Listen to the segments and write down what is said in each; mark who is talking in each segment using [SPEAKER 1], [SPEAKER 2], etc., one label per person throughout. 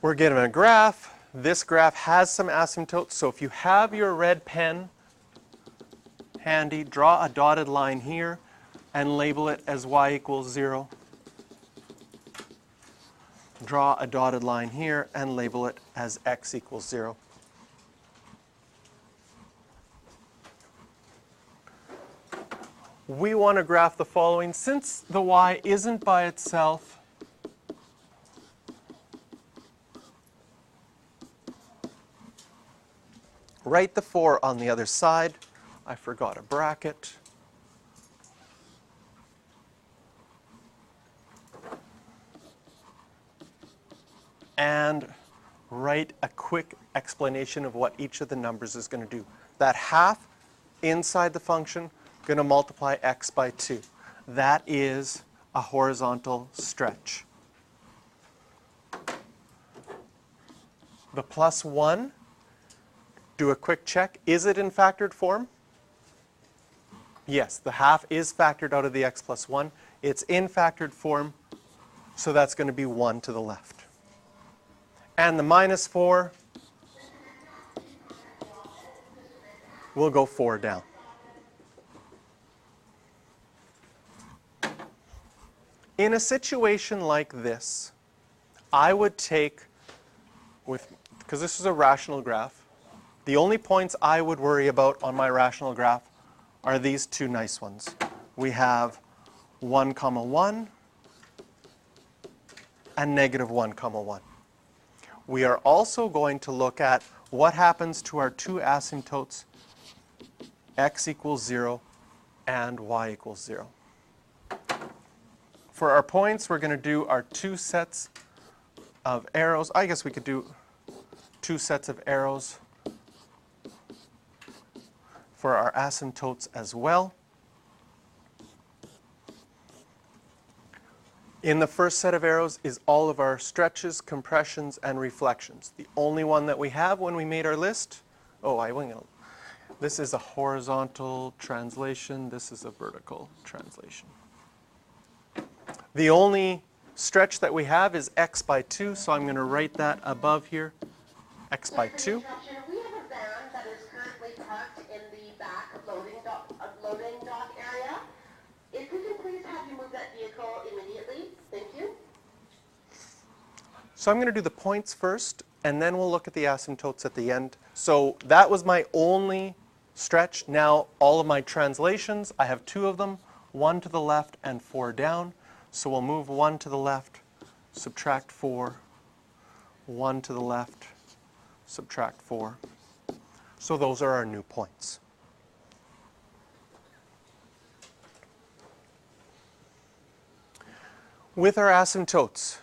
[SPEAKER 1] We're given a graph. This graph has some asymptotes, so if you have your red pen handy, draw a dotted line here and label it as y equals 0. Draw a dotted line here and label it as x equals 0. We want to graph the following. Since the y isn't by itself, write the 4 on the other side. I forgot a bracket. And write a quick explanation of what each of the numbers is going to do. That half inside the function going to multiply x by 2. That is a horizontal stretch. The plus 1, do a quick check. Is it in factored form? Yes, the half is factored out of the x plus 1. It's in factored form, so that's going to be 1 to the left. And the minus 4 will go 4 down. In a situation like this, I would take, because this is a rational graph, the only points I would worry about on my rational graph are these two nice ones. We have 1, 1, and negative 1, 1. We are also going to look at what happens to our two asymptotes, x equals 0 and y equals 0. For our points, we're going to do our two sets of arrows. I guess we could do two sets of arrows for our asymptotes as well. In the first set of arrows is all of our stretches, compressions, and reflections. The only one that we have when we made our list, this is a horizontal translation, this is a vertical translation. The only stretch that we have is x by 2, so I'm going to write that above here, x by 2.
[SPEAKER 2] We have a van that is currently parked in the back loading dock area. If we could please have you move that vehicle immediately. Thank you.
[SPEAKER 1] So I'm going to do the points first, and then we'll look at the asymptotes at the end. So that was my only stretch. Now all of my translations, I have two of them, 1 to the left and 4 down. So we'll move 1 to the left, subtract 4, 1 to the left, subtract 4. So those are our new points. With our asymptotes,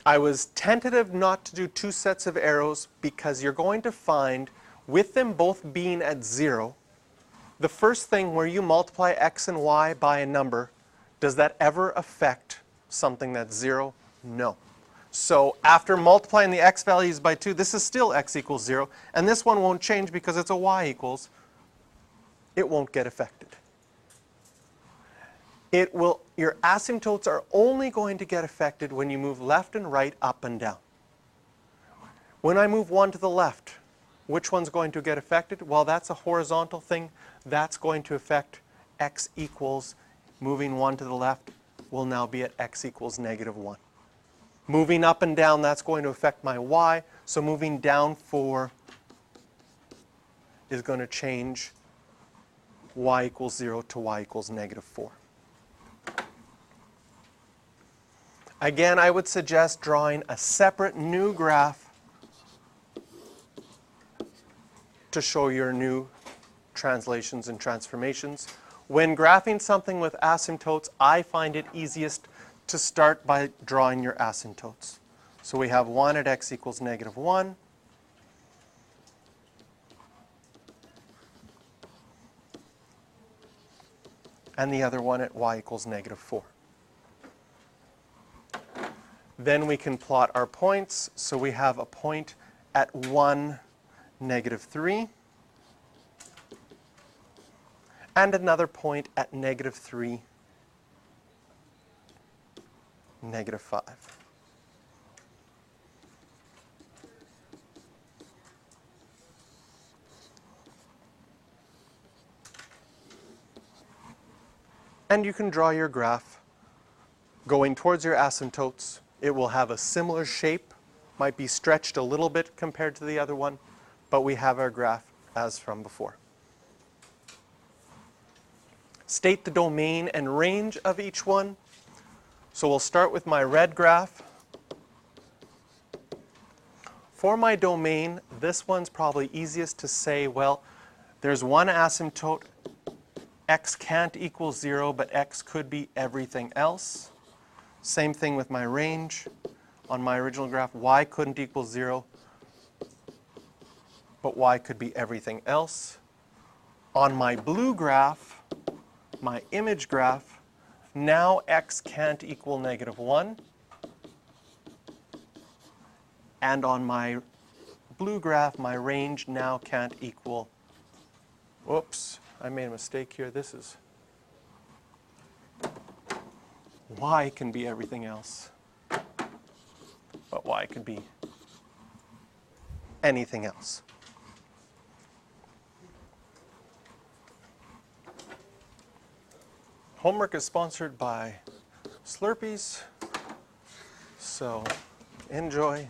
[SPEAKER 1] I was tentative not to do two sets of arrows because you're going to find, with them both being at 0, the first thing where you multiply x and y by a number, does that ever affect something that's 0? No. So after multiplying the x values by 2, this is still x equals 0, and this one won't change because it's a y equals. It won't get affected. Your asymptotes are only going to get affected when you move left and right, up and down. When I move 1 to the left, which one's going to get affected? Well, that's a horizontal thing. That's going to affect x equals, moving 1 to the left will now be at x equals negative 1. Moving up and down, that's going to affect my y. So moving down 4 is going to change y equals 0 to y equals negative 4. Again, I would suggest drawing a separate new graph to show your new translations and transformations. When graphing something with asymptotes, I find it easiest to start by drawing your asymptotes. So we have 1 at x equals negative 1. And the other one at y equals negative 4. Then we can plot our points. So we have a point at 1, negative 3. And another point at negative 3, negative 5. And you can draw your graph going towards your asymptotes. It will have a similar shape, might be stretched a little bit compared to the other one, but we have our graph as from before. State the domain and range of each one. So we'll start with my red graph. For my domain, this one's probably easiest to say, well, there's one asymptote, x can't equal 0, but x could be everything else. Same thing with my range. On my original graph, y couldn't equal 0, but y could be everything else. On my blue graph, my image graph, now x can't equal -1. And on my blue graph, my range now can't equal, whoops, I made a mistake here. This is, y can be everything else, but y could be anything else. Homework is sponsored by Slurpees, so enjoy.